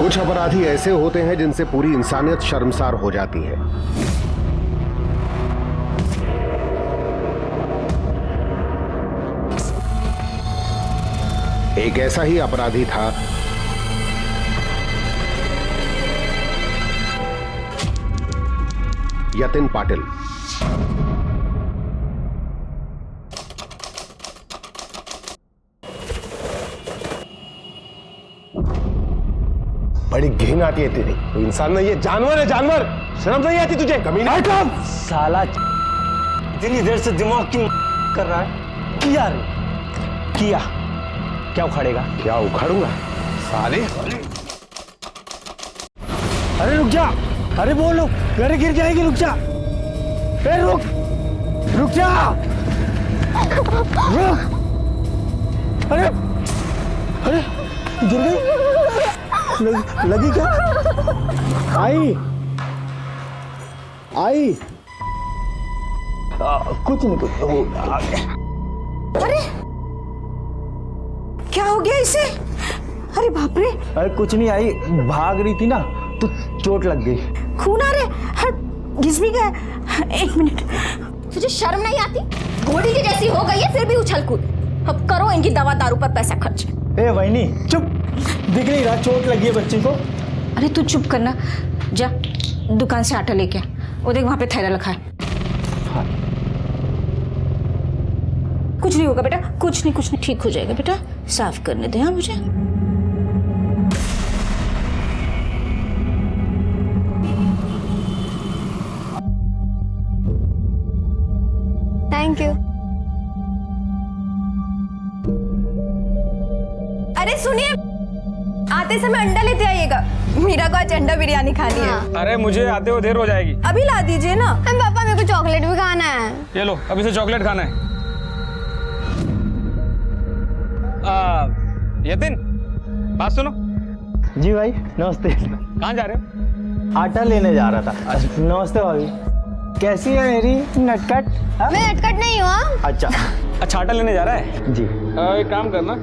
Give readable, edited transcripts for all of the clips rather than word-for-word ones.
कुछ अपराधी ऐसे होते हैं जिनसे पूरी इंसानियत शर्मसार हो जाती है। एक ऐसा ही अपराधी था यतिन पाटिल। बड़ी घिन आती है तेरी। इंसान नहीं, ये जानवर है, जानवर। शर्म नहीं आती तुझे? कमीना साला इतनी देर से दिमाग क्यों कर रहा है? किया रे, किया क्या उखाड़ेगा? क्या उखाड़ूंगा साले? अरे रुक जा, अरे बोलो, घर गिर जाएगी, रुक जा। ए रुक, रुक जा, रुक। अरे अरे गिर गई, लगी क्या? आई आई कुछ नहीं, कुछ अरे क्या हो गया इसे? अरे बाप रे! अरे कुछ नहीं, आई भाग रही थी ना तो चोट लग गई। खून आ रहा है, घिस भी गया। एक मिनट, तुझे शर्म नहीं आती? घोड़ी की जैसी हो गई है फिर भी उछल कूद। अब करो इनकी दवा दारू पर पैसा खर्च। ए वहीनी चुप, दिख नहीं रहा चोट लगी है बच्चे को? अरे तू चुप करना, जा दुकान से आटा लेके आ। वो देख वहां पे थैला रखा है। हाँ। कुछ नहीं होगा बेटा, कुछ नहीं, ठीक हो जाएगा बेटा। साफ करने दे हाँ मुझे। Thank you. अरे सुनिए, आते समय अंडा लेते आइएगा। मीरा को आज अंडा बिरयानी खानी है। अरे मुझे आते हो देर हो जाएगी। अभी ला दीजिए ना। पापा मेरे को चॉकलेट भी खाना है। ये लो, अभी से चॉकलेट खाना है। यतिन, बात सुनो। जी भाई नमस्ते। कहाँ जा रहे हो? आटा लेने जा रहा था। नमस्ते भाभी, कैसी है मेरी नटखट? मैं नटखट नहीं हूँ। अच्छा अच्छा, आटा लेने जा रहा है जी। एक काम करना,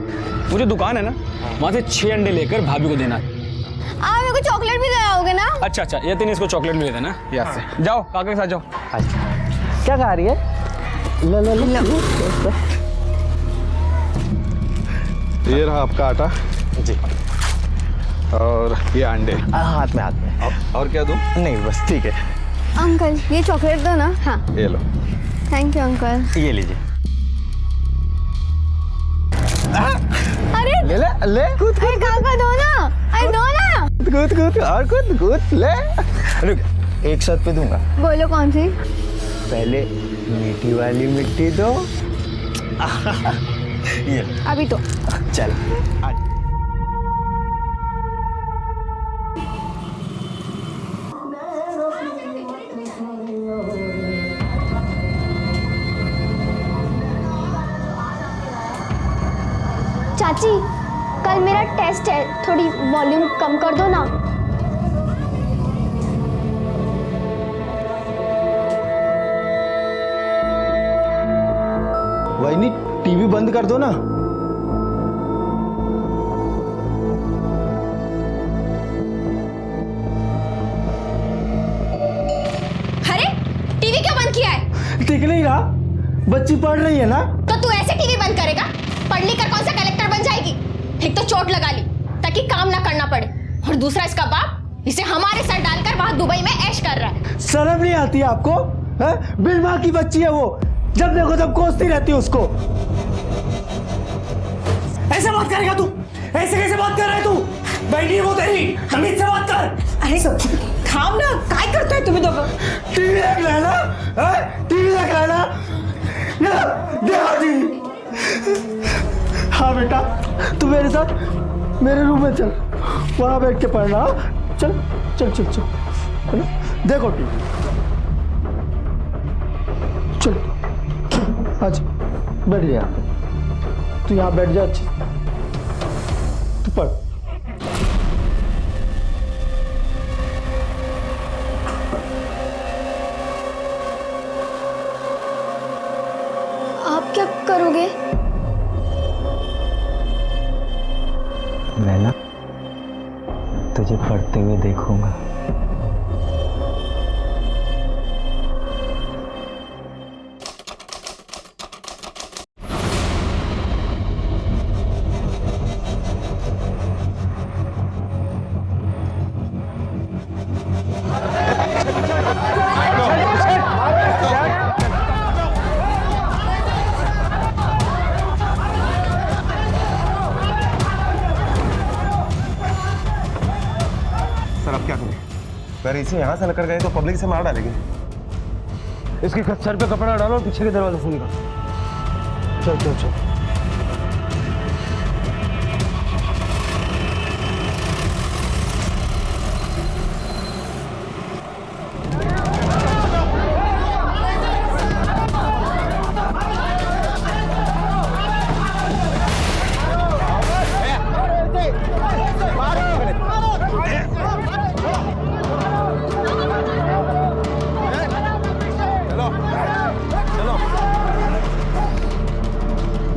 मुझे दुकान है ना, वहाँ से 6 अंडे लेकर भाभी को देना। आप मेरे को चॉकलेट भी लाओगे ना? अच्छा अच्छा, यतिन इसको चॉकलेट भी दे देना याद से। जाओ काका के साथ जाओ। अच्छा क्या खा रही है? लो लो लो। ये रहा आपका आटा जी। और ये अंडे। हाथ में। और क्या दूं? नहीं बस ठीक है। अंकल ये चॉकलेट दो ना। हाँ ये लो। Thank you uncle. ये लीजिए। अरे ले ले कूद अरे काका दो ना, अरे दो ना। कूद और कूद ले। रुक, एक शर्त पे दूंगा। बोलो कौन सी? पहले मीठी वाली मिट्टी दो। ये अभी तो चल। चाची कल मेरा टेस्ट है, थोड़ी वॉल्यूम कम कर दो ना। वही नहीं, टीवी बंद कर दो ना। अरे टीवी क्यों बंद किया है? दिख नहीं रहा, बच्ची पढ़ रही है ना। तो तू ऐसे टीवी बंद करेगा? पढ़ लिख कर कौन सा कलेक्टर बन जाएगी? एक तो चोट लगा ली ताकि काम ना करना पड़े, और दूसरा इसका बाप इसे हमारे सर डालकर वहां दुबई में ऐश कर रहा है। शर्म नहीं आती आपको? बिन माँ की बच्ची है वो, जब देखो तब कोसती रहती है उसको। ऐसे बात करेगा तू? ऐसे कैसे बात कर रहा है तू? बैठी है वो तेरी, तमीज से बात कर। अरे थाम ना, काय करतोय तुम्ही दोघं? टीवी देख रहा है ना? टीवी देख रहा है ना? देखो जी। हाँ बेटा, तू मेरे साथ मेरे रूम में चल, वहां बैठ के पढ़ना। चल चल चल चल, है ना? देखो टीवी। चल आज बैठ जा, तू यहाँ बैठ जा, अच्छी तू पढ़। आप क्या करोगे? मैं ना तुझे पढ़ते हुए देखूंगा। सर अब क्या करें? अगर इसे यहाँ से लेकर गए तो पब्लिक से मार डालेगी। इसके सर पे कपड़ा डालो और पीछे के दरवाजे से निकालो। चल चल चल।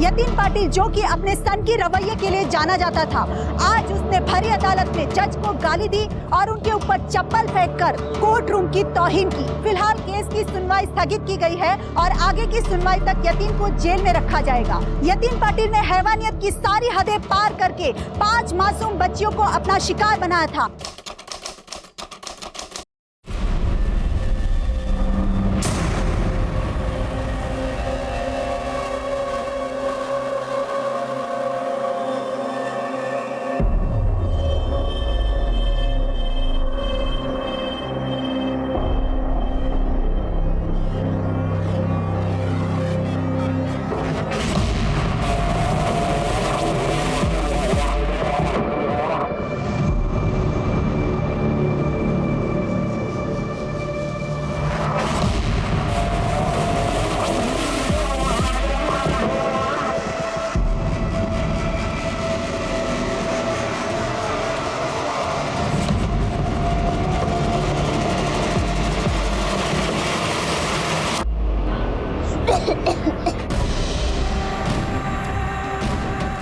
यतीन पाटिल, जो कि अपने सन की रवैये के लिए जाना जाता था, आज उसने भरी अदालत में जज को गाली दी और उनके ऊपर चप्पल फेंककर कोर्ट रूम की तौहीन की। फिलहाल केस की सुनवाई स्थगित की गई है और आगे की सुनवाई तक यतीन को जेल में रखा जाएगा। यतीन पाटिल ने हैवानियत की सारी हदें पार करके 5 मासूम बच्चियों को अपना शिकार बनाया था।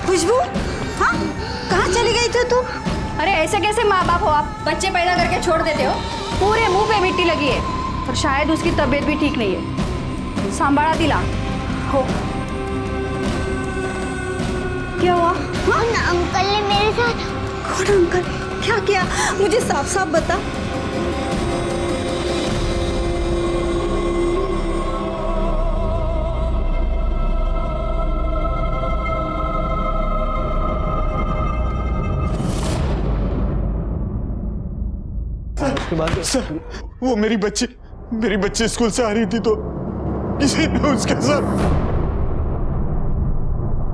खुशबू, हाँ कहाँ चली गई थी तू? अरे ऐसे कैसे माँ बाप हो आप? बच्चे पैदा करके छोड़ देते हो? पूरे मुंह पे मिट्टी लगी है और शायद उसकी तबीयत भी ठीक नहीं है। सांभाला दिला हो। क्या हुआ? हाँ? अंकल ने मेरे साथ। कौन अंकल? क्या किया? मुझे साफ साफ बता। सर, वो मेरी बच्ची स्कूल से आ रही थी तो किसी ने उसके साथ।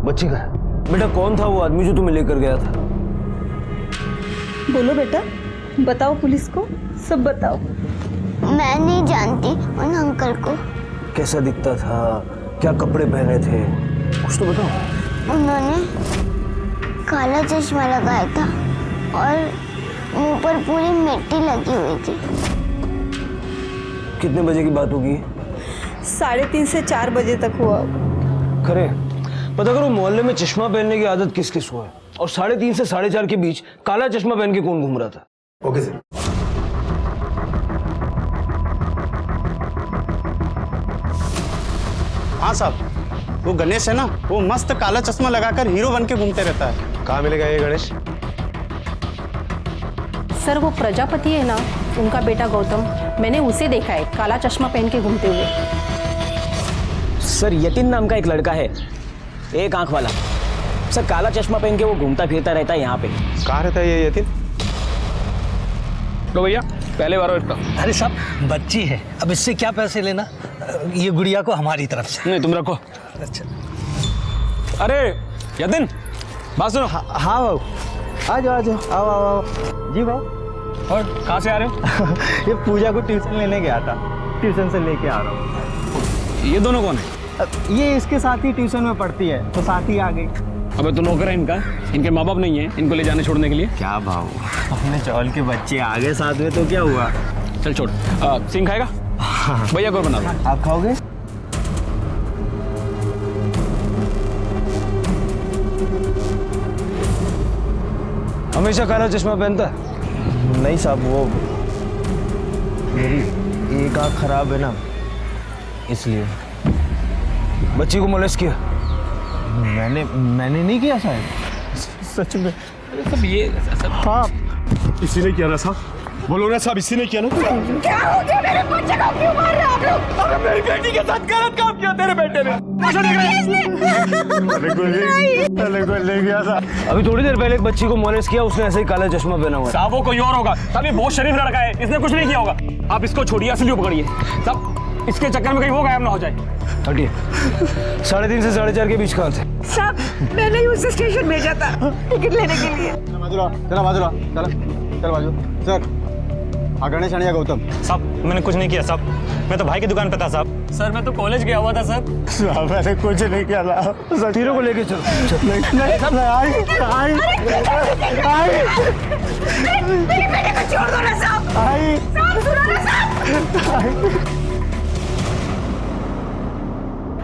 बच्ची का बेटा कौन था वो आदमी जो तुम्हें लेकर गया था? बोलो बेटा, बताओ पुलिस को, सब बताओ। मैं नहीं जानती उन अंकल को। कैसा दिखता था, क्या कपड़े पहने थे, कुछ तो बताओ। उन्होंने काला चश्मा लगाया था और मुंह पर पूरी मिट्टी लगी हुई थी। कितने बजे की बात होगी? 3:30 से 4 बजे तक हुआ। खरे पता करो मोहल्ले में चश्मा पहनने की आदत किस किस को है, और 3:30 से 4:30 के बीच काला चश्मा पहन के कौन घूम रहा था? Okay sir. हाँ साहब, वो गणेश है ना, वो मस्त काला चश्मा लगाकर हीरो बन के घूमते रहता है। कहाँ मिलेगा ये गणेश? सर वो प्रजापति है ना, उनका बेटा गौतम, मैंने उसे देखा है काला चश्मा पहन के घूमते हुए। सर यतीन नाम का एक लड़का है, एक आंख वाला। सर काला चश्मा पहन के वो घूमता फिरता रहता है यहाँ पे। कहाँ रहता है ये यतीन? तो भैया पहले बार इसका। अरे साहब बच्ची है, अब इससे क्या पैसे लेना, ये गुड़िया को हमारी तरफ से। नहीं तुम रखो। अच्छा। अरे यतीन बात सुनो। हाँ बाबू, आ जाओ आओ आओ आओ। जी बाबू। और कहाँ से आ रहे हो? ये पूजा को ट्यूशन लेने गया था, ट्यूशन से लेके आ रहा हूँ। ये दोनों कौन है? ये इसके साथ ही ट्यूशन में पढ़ती है, तो साथ ही आ गई। अबे तो नौकर है इनका, इनके माँ बाप नहीं है इनको ले जाने छोड़ने के लिए। क्या भाव, अपने चौल के बच्चे आ गए साथ में तो क्या हुआ। चल छोड़। सिंह खाएगा? भैया को बना दो। आप खाओगे? हमेशा काला चश्मा पहनता है? नहीं साहब, वो मेरी एक आँख खराब है ना, इसलिए। बच्ची को मोलेस्ट किया? मैंने नहीं किया साहब, सच में। सब ये सब हाँ, इसी ने किया ना साहब, बोलो ना साहब, इसी ने किया ना। क्या हो गया मेरे बच्चे को? क्यों मार रहे हो आप लोग? अरे मेरी बेटी के साथ गलत काम किया तेरे बेटे ने। ले गया था। अभी थोड़ी देर पहले एक बच्ची को मोलेस्ट किया, उसने ऐसे ही काला चश्मा पहना हुआ है। साहब वो कोई और होगा, साहब ये बहुत शरीफ लड़का है, इसने कुछ नहीं किया होगा। आप इसको छोड़िए, असली को पकड़िए साहब, इसके चक्कर में कहीं वो गायब ना हो जाए। हटिए। 3:30 से 4:30 के बीच कहाँ थे? साहब मैंने ही उसे स्टेशन भेजा था टिकट लेने के लिए। चला बाजूला, चल बाजू। सर गणेश आणि गौतम। साहब मैंने कुछ नहीं किया साहब, मैं तो भाई की दुकान पे था साहब। सर मैं तो कॉलेज गया हुआ था सर। साहब मैंने कुछ नहीं किया था। तीनों को लेके चलो। मेरे बेटे को छोड़ दो ना साहब। साहब सुनो ना साहब।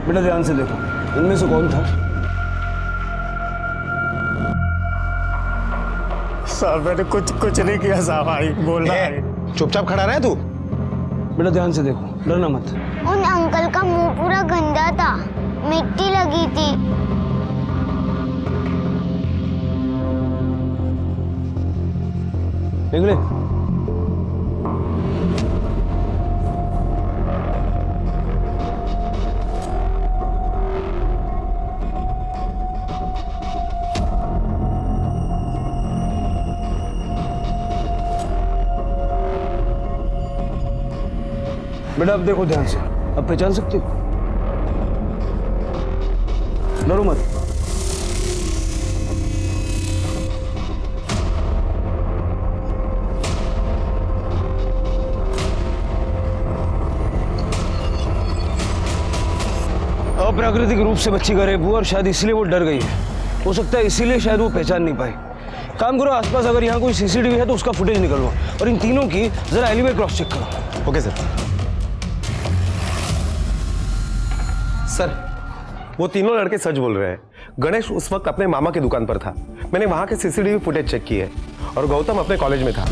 बेटा ध्यान से देखो, इनमें से कौन था? साहब मैंने कुछ नहीं किया साहब, आई बोल रहा है। चुपचाप खड़ा रहे तू। बेटा ध्यान से देखो, डरना मत। उन अंकल का मुंह पूरा गंदा था, मिट्टी लगी थी। निकले। बेटा अब देखो ध्यान से, अब पहचान सकते हो? डरो मत। अप्राकृतिक रूप से बच्ची का रेप हुआ और शायद इसलिए वो डर गई है। हो सकता है इसीलिए शायद वो पहचान नहीं पाई। काम करो, आसपास अगर यहाँ कोई सीसीटीवी है तो उसका फुटेज निकलवाओ और इन तीनों की जरा एलिवे क्रॉस चेक करो। Okay sir. सर वो तीनों लड़के सच बोल रहे हैं। गणेश उस वक्त अपने मामा की दुकान पर था, मैंने वहां के सीसीटीवी फुटेज चेक किए, और गौतम अपने कॉलेज में था,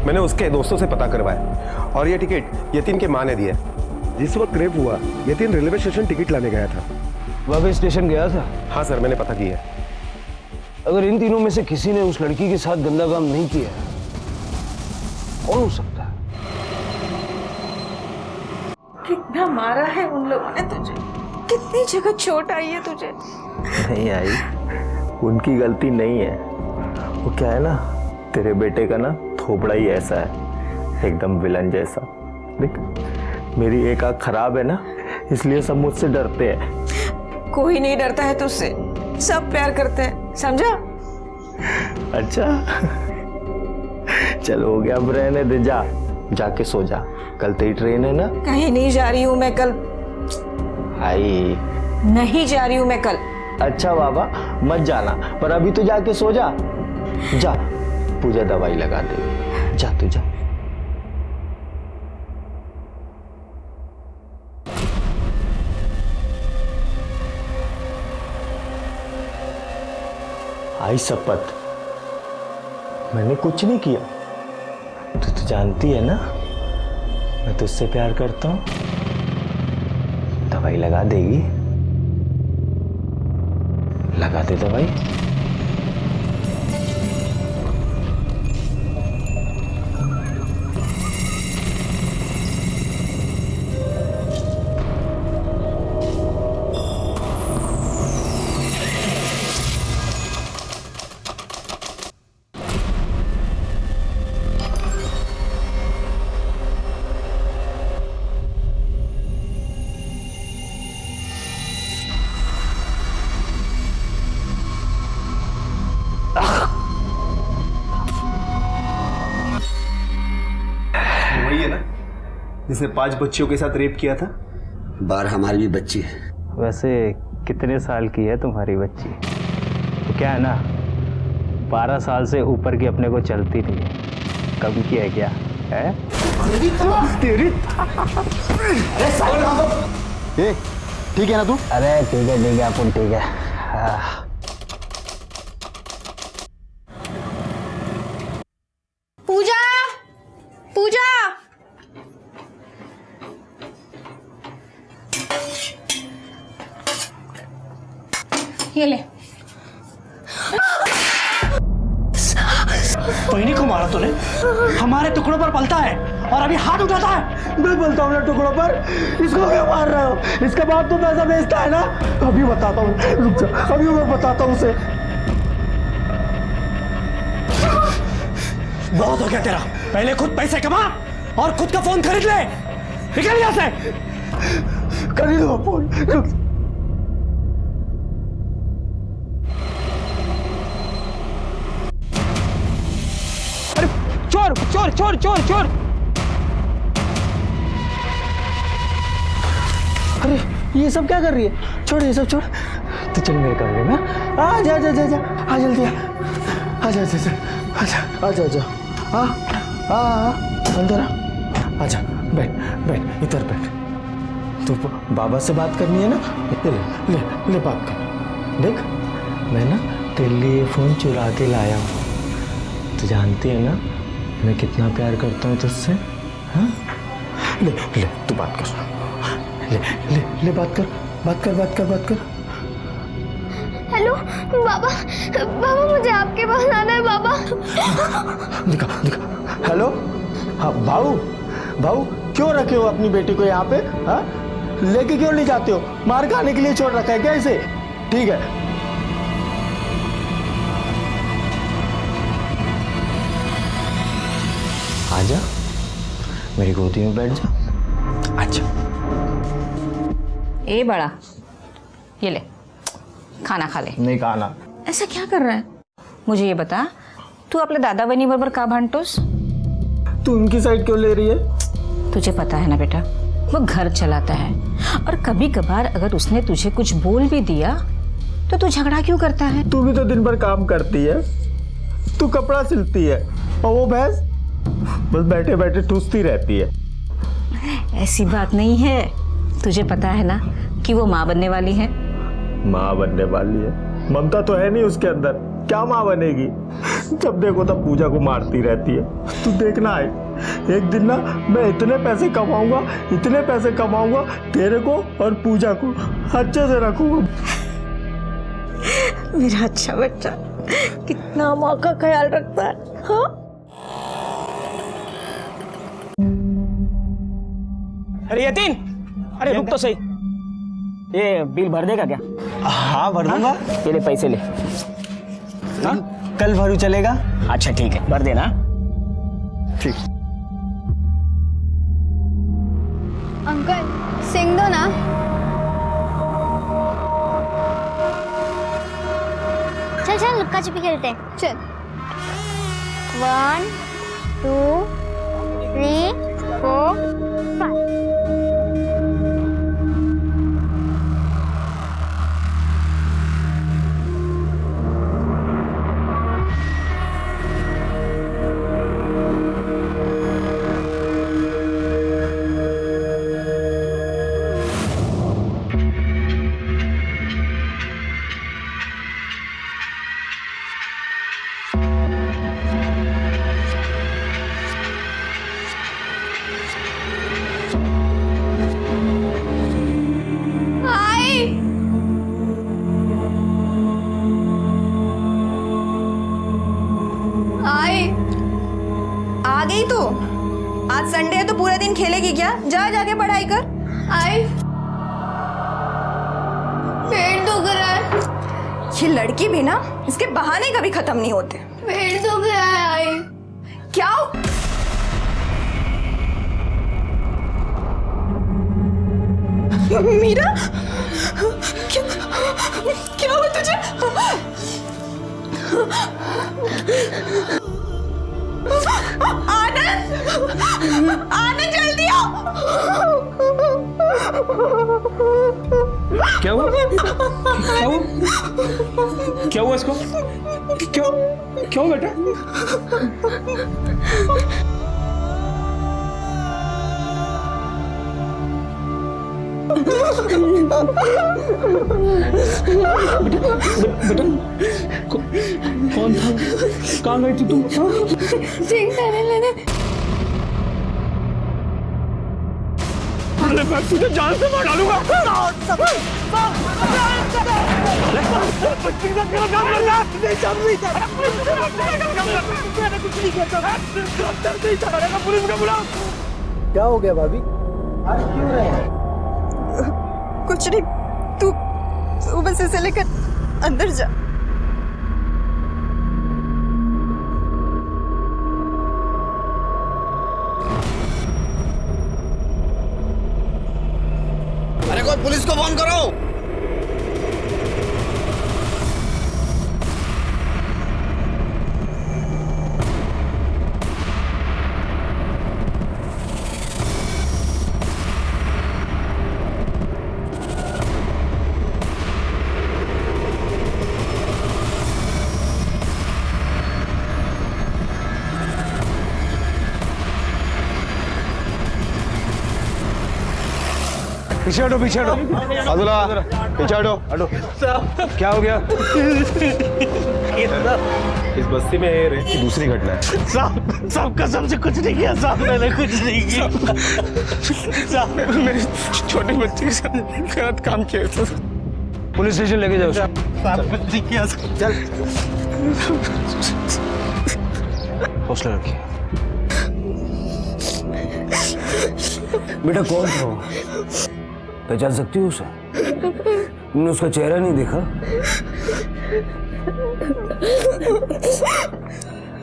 मैंने उसके दोस्तों से पता करवाया, और ये टिकट यतीन के माँ ने दिया। जिस वक्त रेप हुआ यतीन रेलवे स्टेशन टिकट लाने गया था। वापस स्टेशन गया था? हाँ सर, मैंने पता किया। अगर इन तीनों में से किसी ने उस लड़की के साथ गंदा काम नहीं किया, कौन हो सकता है? कितना मारा है उन लोगों ने तुझे, कितनी जगह चोट आई है तुझे। नहीं आई, उनकी गलती नहीं है। वो क्या है ना, तेरे बेटे का ना थोपड़ा ही ऐसा है, एकदम विलन जैसा। देख मेरी एक आँख खराब है ना, इसलिए सब मुझसे डरते हैं। कोई नहीं डरता है तुझसे, सब प्यार करते हैं, समझा? अच्छा चल हो गया, अब रहने दे, जाके सो जा, कल तेरी ट्रेन है ना। कहीं नहीं जा रही हूँ मैं कल। आई नहीं जा रही हूँ मैं कल। अच्छा बाबा मत जाना, पर अभी तो जाके सो जा। जा पूजा दवाई लगा दे, जा तू जा। आई शपथ, मैंने कुछ नहीं किया। तू तो जानती है ना मैं तुझसे प्यार करता हूँ। दवाई लगा देगी? लगा दे दवाई। वही है ना जिसने 5 बच्चियों के साथ रेप किया था? बार हमारी भी बच्ची है। वैसे कितने साल की है तुम्हारी बच्ची? तो क्या है ना, 12 साल से ऊपर की अपने को चलती नहीं है। कम की है क्या है? तेरी ठीक है ना तू? अरे ठीक है अपन ठीक है। पूजा ये ले। बहनी को मारा तूने, हमारे टुकड़ों पर पलता है और अभी हाथ उठाता है। मैं पलता हूँ ना टुकड़ों पर, इसको क्यों मार रहे हो? इसका बाप तो पैसा बेचता है ना। अभी बताता हूँ, रुक जा, अभी मैं बताता हूँ उसे। बहुत हो गया तेरा, पहले खुद पैसे कमा और खुद का फोन खरीद ले। निकल यहाँ से, खरीदो फोन। रुक। चोर चोर चोर चोर चोर। अरे ये सब क्या कर रही है? छोड़ ये सब, छोड़। तो चल मेरे कमरे में आ जा, जा जा जा, आ जल्दी आ, आ जा, जा आ जा, आ जा, आ अंदर आ जा, बैठ बैठ, इधर बैठ। तो बाबा से बात करनी है ना, ले ले ले बात कर। देख मैं ना तेरे लिए फोन चुरा के लाया हूँ, तो जानती है ना मैं कितना प्यार करता हूँ तुझसे। हाँ ले ले तू बात कर, ले ले ले बात कर, बात कर, बात कर, बात कर। हेलो बाबा, बाबा मुझे आपके पास आना है बाबा। दिखा दिखा। हेलो हाँ भाऊ, भाऊ क्यों रखे हो अपनी बेटी को यहाँ पे? हाँ लेके क्यों ले जाते हो? मार खाने के लिए छोड़ रखा है क्या इसे? ठीक है आजा, मेरी गोदी में बैठ जा। अच्छा ए बड़ा, ये ले खाना खा ले। नहीं खाना। ऐसा क्या कर रहा है? मुझे ये बता, तू अपने दादा बनी बराबर का भांटोस? तू उनकी साइड क्यों ले रही है? तुझे पता है ना बेटा, वो घर चलाता है और कभी कभार अगर उसने तुझे कुछ बोल भी दिया तो तू झगड़ा क्यों करता है? तू भी तो दिन भर काम करती है, तू कपड़ा सिलती है और वो भैंस बस बैठे बैठे ठूसती रहती है। ऐसी बात नहीं है, तुझे पता है ना कि वो माँ बनने वाली है। माँ बनने वाली है? ममता तो है नहीं उसके अंदर, क्या माँ बनेगी? जब देखो तब पूजा को मारती रहती है। तू देखना है, एक दिन ना मैं इतने पैसे कमाऊंगा, इतने पैसे कमाऊंगा, तेरे को और पूजा को अच्छे से रखूंगा। मेरा अच्छा बच्चा कितना माँ का ख्याल रखता है। हाँ? अरे यतीन, अरे रुक तो सही, ये बिल भर देगा क्या? हाँ भर दूंगा। ये ले पैसे ले। हाँ कल भरू चलेगा? अच्छा ठीक है, भर देना। ठीक। अंकल सिंग दो ना। चल चल लुक्का छिपी खेलते हैं, चल। 1 2 3 4 5। आ गई तो आज संडे है तो पूरा दिन खेलेगी क्या? जा जाके पढ़ाई कर। आई पेट दुख रहा है। ये लड़की भी ना, इसके बहाने कभी खत्म नहीं होते। पेट दुख रहा है। आई क्या? मीरा क्या, क्या हुआ तुझे? आनंद, आनंद जल्दी आओ। क्या हुआ? क्या हुआ? क्या हुआ इसको? क्यों क्यों बेटा? बेटा कौन था? कहाँ गई थी तुम? चिंता नहीं लेने। छोड़ ले, मैं तुझे जान से मार डालूंगा। क्या हो गया भाभी? आज क्यों रहे हैं? कुछ नहीं, तू बस इसे लेकर अंदर जा। अरे कोई पुलिस को फोन करो। पीछे हटो, पीछे हटो। अब्दुल्ला, पीछे हटो। क्या हो गया? इस बस्ती में ये रेप की दूसरी घटना है। साहब कसम से कुछ नहीं किया साहब, मैंने कुछ नहीं किया साहब। मेरी छोटी बच्ची के साथ गलत काम किया। पुलिस स्टेशन लेके जाओ। साहब कुछ नहीं किया। चल। हौसला रखिए। बेटा कौन था वो? पहचान सकती हो उसे? तुमने उसका चेहरा नहीं देखा?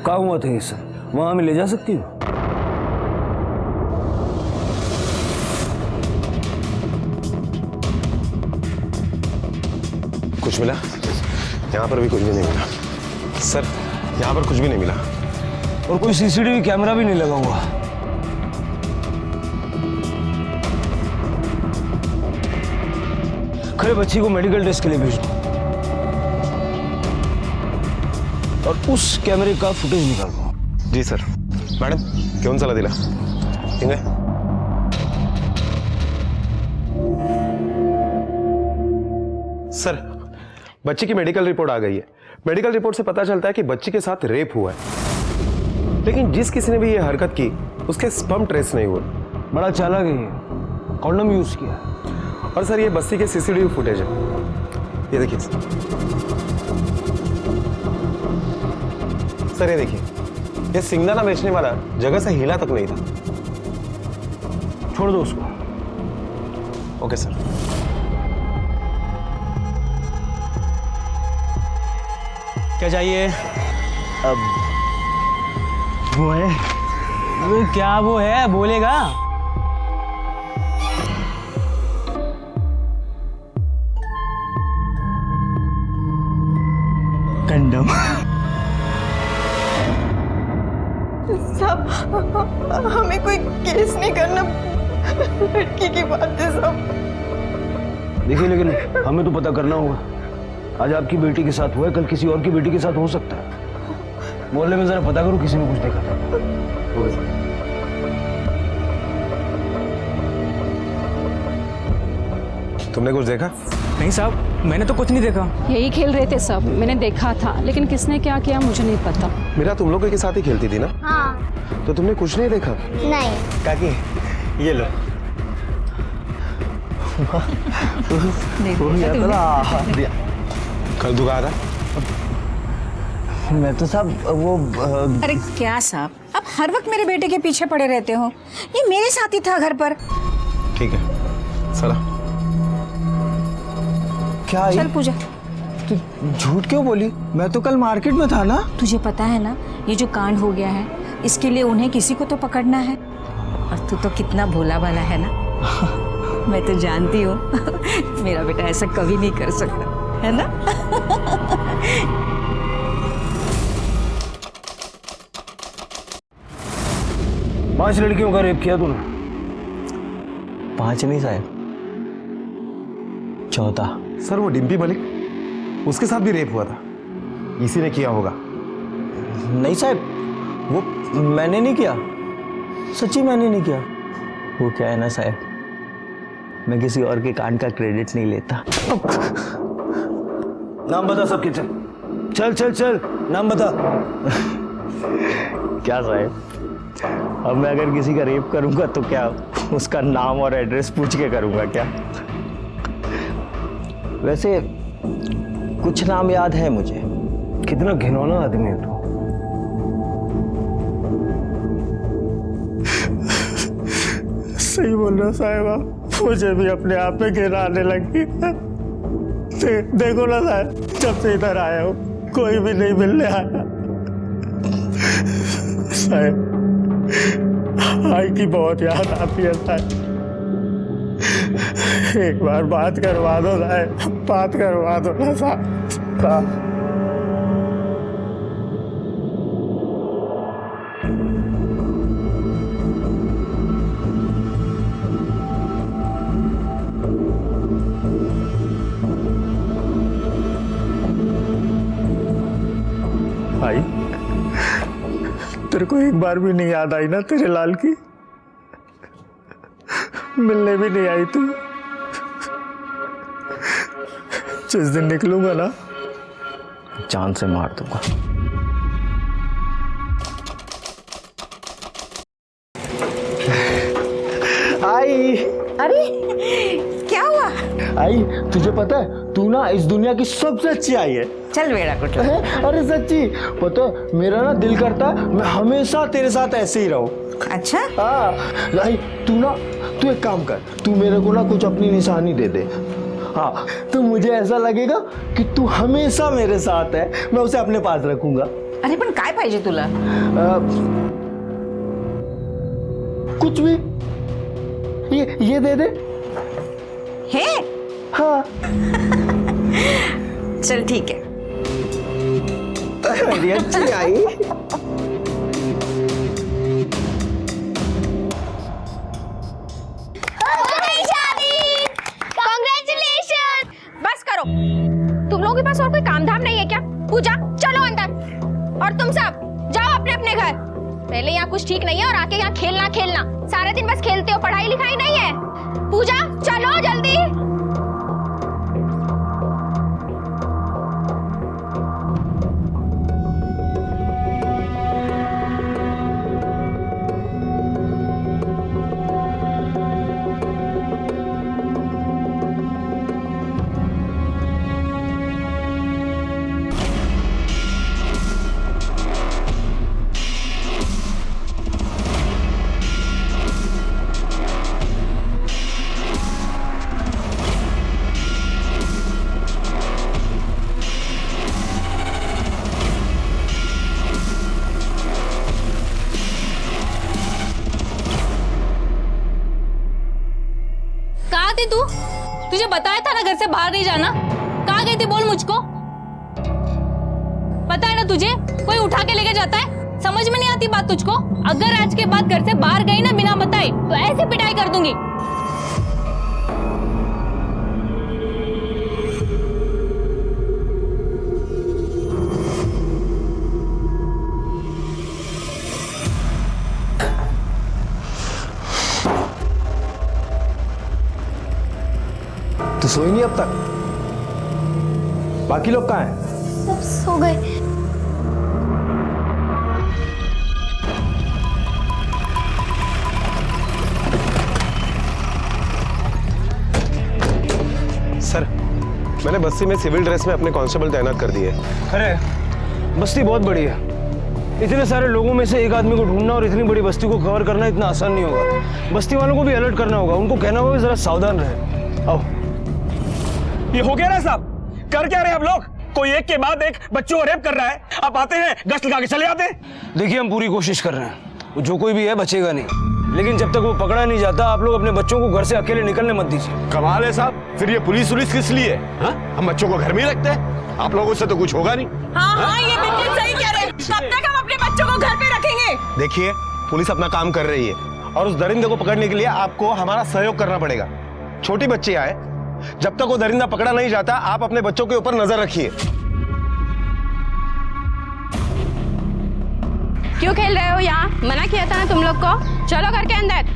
कहाँ हुआ था ये सब? वहां हमें ले जा सकती हो? कुछ मिला? यहाँ पर भी कुछ भी नहीं मिला सर, यहाँ पर कुछ भी नहीं मिला। और कोई सीसीटीवी कैमरा भी नहीं लगा हुआ। खरे बच्ची को मेडिकल टेस्ट के लिए भेज दो और उस कैमरे का फुटेज निकाल दो। जी सर। मॅडम घेऊन चला तिला। ठीक आहे? सर बच्ची की मेडिकल रिपोर्ट आ गई है। मेडिकल रिपोर्ट से पता चलता है कि बच्ची के साथ रेप हुआ है, लेकिन जिस किसी ने भी ये हरकत की उसके स्पर्म ट्रेस नहीं हुए। बड़ा चालाक है, कॉन्डम यूज किया। और सर ये बस्ती के सीसीटीवी फुटेज है, ये देखिए सर, ये देखिए ये सिंगदाना बेचने वाला जगह से हिला तक नहीं था। छोड़ दो उसको। Okay sir. क्या चाहिए? अब वो है, क्या वो है बोलेगा? कंडम। साहब हमें कोई केस नहीं करना, लड़की की बात है साहब। देखिए लेकिन हमें तो पता करना होगा। आज आपकी बेटी के साथ हुआ है, कल किसी और की बेटी के साथ हो सकता है। मोहल्ले में जरा पता करो किसी ने कुछ देखा था। तुमने कुछ देखा? नहीं साहब, मैंने तो कुछ नहीं देखा। यही खेल रहे थे सब, मैंने देखा था, लेकिन किसने क्या किया मुझे नहीं पता। मेरा तुम लोगों के साथ ही खेलती थी ना? हाँ। तो तुमने कुछ नहीं देखा? नहीं। काकी ये लो। कल दुआ था। मैं तो साहब वो अरे क्या साहब, आप हर वक्त मेरे बेटे के पीछे पड़े रहते हो। ये मेरे साथ ही था घर पर। ठीक है चला। क्या चल पूजा। तू झूठ क्यों बोली? मैं तो कल मार्केट में था ना। तुझे पता है ना ये जो कांड हो गया है, इसके लिए उन्हें किसी को तो पकड़ना है। और तू तो कितना भोला भाला है ना। मैं तो जानती हूँ मेरा बेटा ऐसा कभी नहीं कर सकता, है ना? 5 लड़कियों का रेप किया तूने? 5 नहीं साहब, 14। सर वो डिम्पी मलिक, उसके साथ भी रेप हुआ था, इसी ने किया होगा। नहीं साहब, वो मैंने नहीं किया, सच्ची मैंने नहीं किया। वो क्या है ना साहब, मैं किसी और के कांड का क्रेडिट नहीं लेता। नाम बता सबके। चल चल चल चल, नाम बता। क्या साहब, अब मैं अगर किसी का रेप करूंगा तो क्या उसका नाम और एड्रेस पूछ के करूंगा क्या? वैसे कुछ नाम याद है मुझे। कितना घिनौना आदमी है तू। सही बोल रहा साहिबा, मुझे भी अपने आप में घिन आने लगी। देखो ना साहब, जब से इधर आया हूँ कोई भी नहीं मिलने आया। साहब आई की बहुत याद आती है साहब, एक बार बात करवा दो साहब, बात करवा दो ना साहब। आई तेरे को एक बार भी नहीं याद आई ना तेरे लाल की? मिलने भी नहीं आई तू? जिस दिन निकलूंगा ना जान से मार दूंगा। आई, अरे क्या हुआ? आई तुझे पता है तू ना इस दुनिया की सबसे अच्छी आई है। चल बेड़ा कुछ। अरे सच्ची पता है, मेरा ना दिल करता है मैं हमेशा तेरे साथ ऐसे ही रहूं। अच्छा हाँ आई तू एक काम कर, तू मेरे को ना कुछ अपनी निशानी दे दे। हाँ तो मुझे ऐसा लगेगा कि तू हमेशा मेरे साथ है, मैं उसे अपने पास रखूंगा। अरे पण काय पाहिजे तुला? कुछ भी, ये दे दे। है? हाँ चल ठीक है। मेरी अच्छी आई। बस करो, तुम लोगों के पास और कोई काम धाम नहीं है क्या? पूजा चलो अंदर, और तुम सब जाओ अपने अपने घर। पहले यहाँ कुछ ठीक नहीं है और आके यहाँ खेलना सारे दिन बस खेलते हो, पढ़ाई लिखाई नहीं है। पूजा चलो जल्दी। तू तुझे बताया था ना घर से बाहर नहीं जाना, कहाँ गई थी बोल मुझको? पता है ना तुझे, कोई उठा के लेके जाता है, समझ में नहीं आती बात तुझको? अगर आज के बाद घर से बाहर गई ना बिना बताए तो ऐसे पिटाई कर दूंगी। तू सोई नहीं अब तक? बाकी लोग कहाँ हैं? सब सो गए। सर मैंने बस्ती में सिविल ड्रेस में अपने कांस्टेबल तैनात कर दिए। अरे बस्ती बहुत बड़ी है, इतने सारे लोगों में से एक आदमी को ढूंढना और इतनी बड़ी बस्ती को कवर करना इतना आसान नहीं होगा। बस्ती वालों को भी अलर्ट करना होगा, उनको कहना होगा जरा सावधान रहे। आओ। ये हो गया ना साहब, कर क्या रहे हैं आप लोग? कोई एक के बाद एक बच्चों को रेप कर रहा है, आप आते हैं गश्त लगा के चले आते हैं। देखिए हम पूरी कोशिश कर रहे हैं, जो कोई भी है बचेगा नहीं, लेकिन जब तक वो पकड़ा नहीं जाता आप लोग अपने बच्चों को घर से अकेले निकलने मत दीजिए। कमाल है साहब, फिर ये पुलिस किस लिए? हाँ? हम बच्चों को घर में ही रखते हैं, आप लोगों से तो कुछ होगा नहीं। हाँ, ये बिल्कुल सही कह रहे हैं। कब तक हम अपने बच्चों को घर पे रखेंगे? देखिए पुलिस अपना काम कर रही है और उस दरिंदे को पकड़ने के लिए आपको हमारा सहयोग करना पड़ेगा। छोटी बच्ची आए, जब तक वो दरिंदा पकड़ा नहीं जाता आप अपने बच्चों के ऊपर नजर रखिए। क्यों खेल रहे हो यहाँ? मना किया था ना तुम लोग को, चलो घर के अंदर।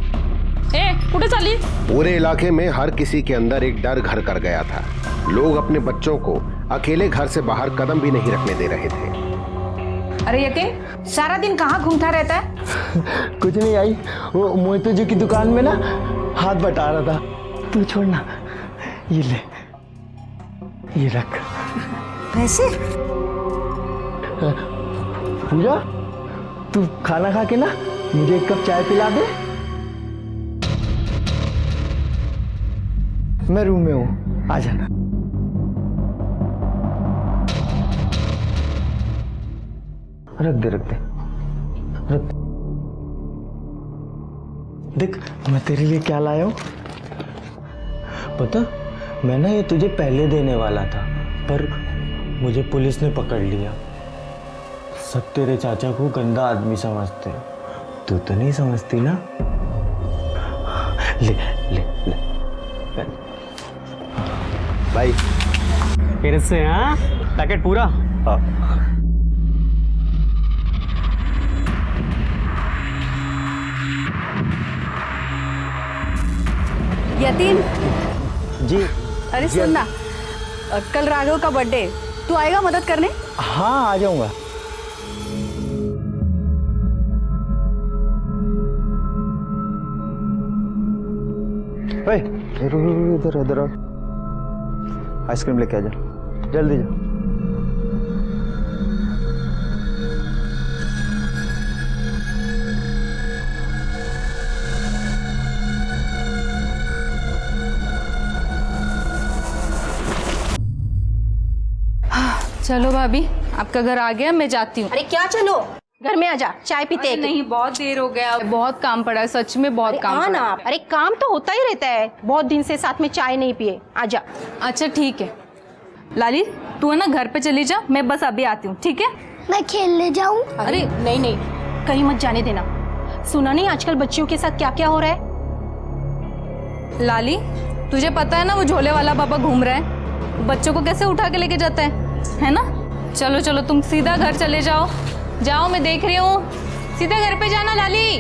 कुठे चली? पूरे इलाके में हर किसी के अंदर एक डर घर कर गया था। लोग अपने बच्चों को अकेले घर से बाहर कदम भी नहीं रखने दे रहे थे। अरे यतीन, सारा दिन कहाँ घूमता रहता है? कुछ नहीं आई, वो मोहितो जी की दुकान में ना हाथ बटा रहा था। तू छोड़ना, ये ले, ये रख। वैसे पूजा, तू खाना खा के ना मुझे एक कप चाय पिला दे। मैं रूम में हूँ, आ जाना। रख दे रख दे रख दे। देख मैं तेरे लिए क्या लाया हूँ पता? मैं ना ये तुझे पहले देने वाला था, पर मुझे पुलिस ने पकड़ लिया। सब तेरे चाचा को गंदा आदमी समझते, तू तो नहीं समझती ना? ले ले ले भाई फिर से हाँ पैकेट पूरा। हाँ। यतीन जी। अरे सुन ना, कल राघव का बर्थडे, तू आएगा मदद करने? हाँ आ जाऊंगा। इधर इधर आइसक्रीम लेके आ जा, जल्दी जा। चलो भाभी, आपका घर आ गया, मैं जाती हूँ। अरे क्या चलो, घर में आ जा, चाय पीते हैं। नहीं, बहुत देर हो गया, बहुत काम पड़ा है, सच में बहुत काम पड़ा है। अरे काम तो होता ही रहता है, बहुत दिन से साथ में चाय नहीं पिए, आ जा। अच्छा ठीक है लाली, तू है ना घर पे चली जा, मैं बस अभी आती हूँ, ठीक है? मैं खेलने जाऊँ? अरे नहीं नहीं, कहीं मत जाने देना। सुना नहीं आजकल बच्चियों के साथ क्या क्या हो रहा है? लाली, तुझे पता है ना वो झोले वाला बाबा घूम रहा है, बच्चों को कैसे उठा के लेके जाता है ना? चलो चलो तुम सीधा घर चले जाओ, जाओ मैं देख रही हूँ, सीधा घर पे जाना लाली।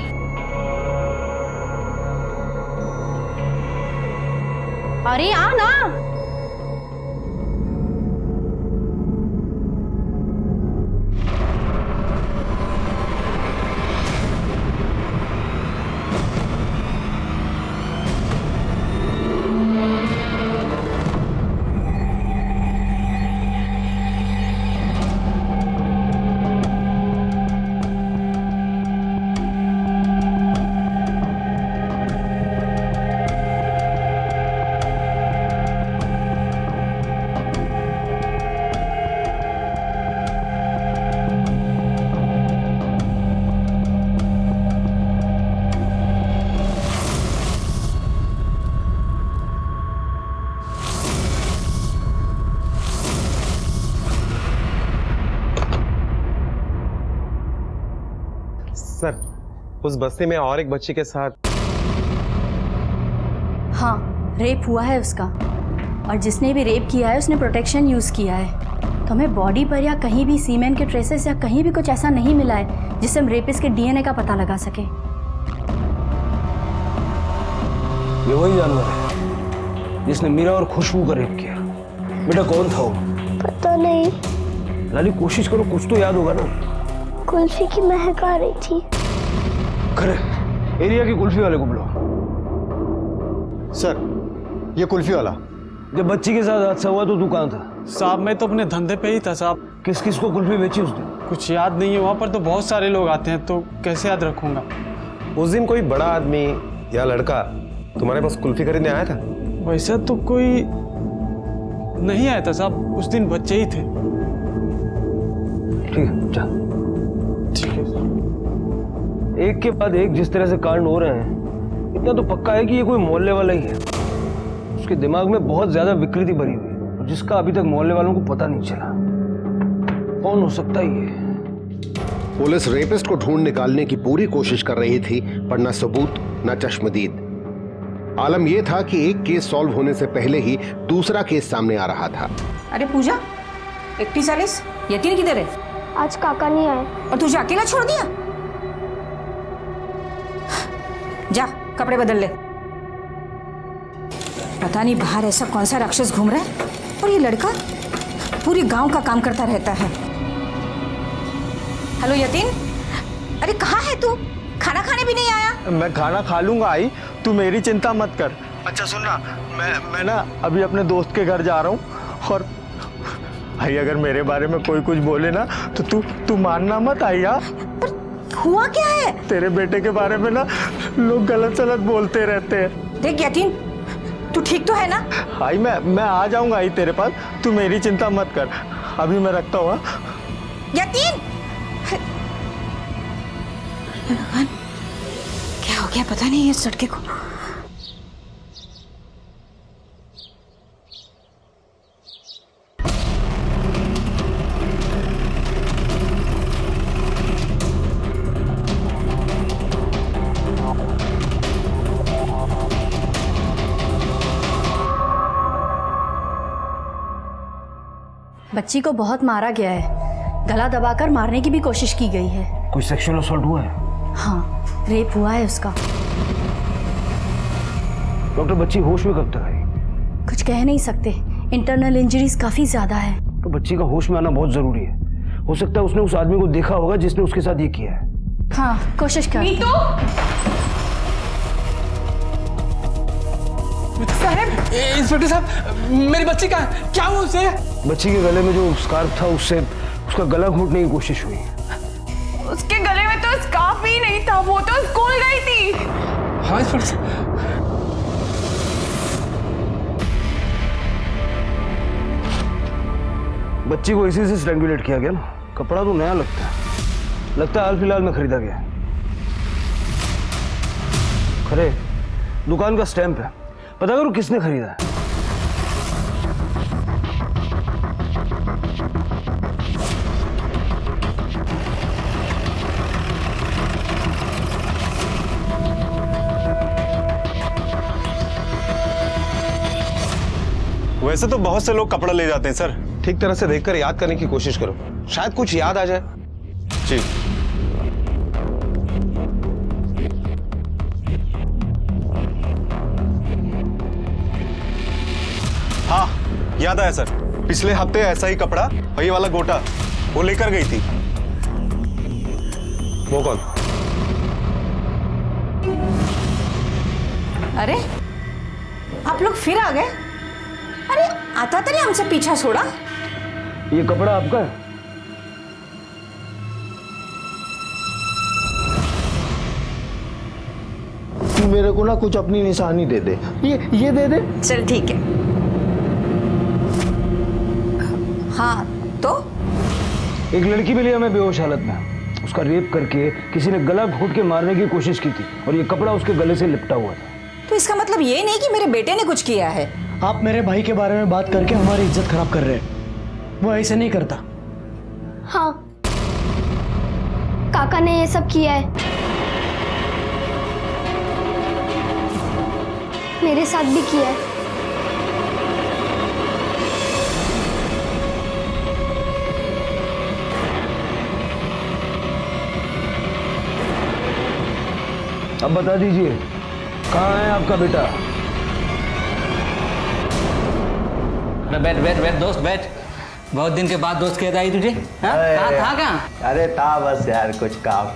अरे आ ना। सर, उस बस्ती में और एक बच्ची के साथ। हाँ, रेप हुआ है उसका, और जिसने भी रेप किया है उसने प्रोटेक्शन यूज किया है। तो हमें बॉडी पर या कहीं भी सीमेन के ट्रेसेस या कहीं भी कुछ ऐसा नहीं मिला है जिससे हम रेपिस्ट के डीएनए का पता लगा सके। ये वही जानवर है जिसने मीरा और खुशबू का रेप किया। बेटा कौन था वो? पता नहीं। लाली कोशिश करो, कुछ तो याद होगा ना। कुल्फी की महक आ रही थी। खरे एरिया की कुल्फी वाले को बुलाओ। सर, ये कुल्फी वाला। जब बच्ची के साथ हादसा हुआ तो तू कहाँ था? साहब मैं तो अपने धंधे पे ही था साहब। किस किस को कुल्फी बेची उस दिन? कुछ याद नहीं है, वहाँ पर तो बहुत सारे लोग आते हैं, तो कैसे याद रखूंगा। उस दिन कोई बड़ा आदमी या लड़का तुम्हारे पास कुल्फी खरीदने आया था? वैसा तो कोई नहीं आया था साहब, उस दिन बच्चे ही थे। ठीक है जा। ठीक है सर। एक के बाद एक जिस तरह से कांड हो रहे हैं, इतना तो पक्का है कि ये कोई मोहल्ले वाला ही है। उसके दिमाग में बहुत ज्यादा विकृति भरी हुई है, जिसका अभी तक मोहल्ले वालों को पता नहीं चला। कौन हो सकता है ये? पुलिस रेपिस्ट को ढूंढ निकालने की पूरी कोशिश कर रही थी, पर न सबूत न चश्मदीद। आलम यह था कि एक केस सॉल्व होने से पहले ही दूसरा केस सामने आ रहा था। अरे पूजा, 41 यतीन किधर है? आज काका नहीं आए। और तुझे अकेला छोड़ दिया? जा कपड़े बदल ले। पता नहीं बाहर ऐसा कौन सा राक्षस घूम रहा है, और ये लड़का पूरे गांव का काम करता रहता है। हेलो यतीन, अरे कहाँ है तू? खाना खाने भी नहीं आया? मैं खाना खा लूंगा आई, तू मेरी चिंता मत कर। अच्छा सुन ना, मैं ना अभी अपने दोस्त के घर जा रहा हूँ, और भाई अगर मेरे बारे में कोई कुछ बोले ना तो तू मानना मत आई। यार हुआ क्या है? तेरे बेटे के बारे में ना लोग गलत सलत बोलते रहते हैं। देख यतीन, तू ठीक तो है ना? आई मैं आ जाऊंगा आई तेरे पास, तू मेरी चिंता मत कर। अभी मैं रखता हूँ। यतीन, भगवान क्या हो गया पता नहीं इस लड़के को। बच्ची को बहुत मारा गया है, गला दबाकर मारने की भी कोशिश की गई है। कोई सेक्सुअल असॉल्ट हुआ है? हाँ, रेप हुआ है उसका। डॉक्टर, बच्ची होश में कब तक आई? कुछ कह नहीं सकते, इंटरनल इंजरीज काफी ज्यादा है। तो बच्ची का होश में आना बहुत जरूरी है। हो सकता है उसने उस आदमी को देखा होगा जिसने उसके साथ ये किया है। हाँ, कोशिश कर। नीतू, इंस्पेक्टर साहब, मेरी बच्ची का क्या हुआ उसे? बच्ची के गले में जो स्कार्फ था उससे उसका गला घोटने की कोशिश हुई। उसके गले में तो स्कार्फ ही नहीं था, वो तो स्कूल गई थी। हाँ इंस्पेक्टर साहब। बच्ची को इसी से स्ट्रैंगुलेट किया गया ना। कपड़ा तो नया लगता है हाल फिलहाल में खरीदा गया। खरे दुकान का स्टैंप है, पता करो किसने खरीदा है। वैसे तो बहुत से लोग कपड़ा ले जाते हैं सर। ठीक तरह से देखकर याद करने की कोशिश करो, शायद कुछ याद आ जाए। जी। हाँ याद आया सर, पिछले हफ्ते ऐसा ही कपड़ा वही वाला गोटा वो लेकर गई थी। वो कौन? अरे आप लोग फिर आ गए? अरे आता तो नहीं हमसे पीछा छोड़ा। ये कपड़ा आपका है? तू मेरे को ना कुछ अपनी निशानी दे दे, ये दे दे। चल ठीक है। हाँ तो एक लड़की मिली हमें बेहोश हालत में, उसका रेप करके किसी ने गला घोट के मारने की कोशिश की थी और ये कपड़ा उसके गले से लिपटा हुआ था। तो इसका मतलब ये नहीं कि मेरे बेटे ने कुछ किया है। आप मेरे भाई के बारे में बात करके हमारी इज्जत खराब कर रहे हैं, वो ऐसे नहीं करता। हाँ, काका ने ये सब किया है, मेरे साथ भी किया है। अब बता दीजिए कहाँ है आपका बेटा? बैठ दोस्त बैठ। बहुत दिन के बाद दोस्त याद आई तुझे? कहाँ था कहाँ? अरे था बस यार कुछ काम,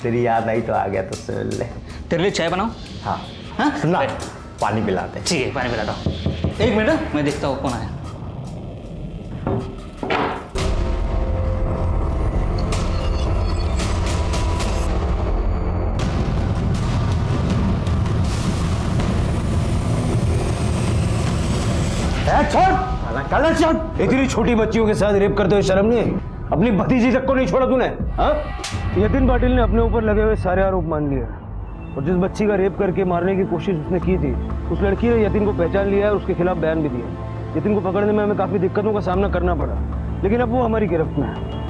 तेरी याद आई तो आ गया तो सुन ले। तेरे लिए चाय बनाऊं? हाँ सुना, पानी पिलाते। ठीक है, पानी पिलाता हूँ। एक मिनट, मैं देखता हूँ कौन आया। इतनी छोटी बच्चियों के साथ रेप करते हुए शर्म नहीं आई? अपनी भतीजी तक को नहीं छोड़ा तूने? हाँ, यतीन पाटिल ने अपने ऊपर लगे हुए सारे आरोप मान लिए और जिस बच्ची का रेप करके मारने की कोशिश उसने की थी उस लड़की ने यतीन को पहचान लिया है, उसके खिलाफ बयान भी दिया। यतीन को पकड़ने में हमें काफी दिक्कतों का सामना करना पड़ा, लेकिन अब वो हमारी गिरफ्त में है।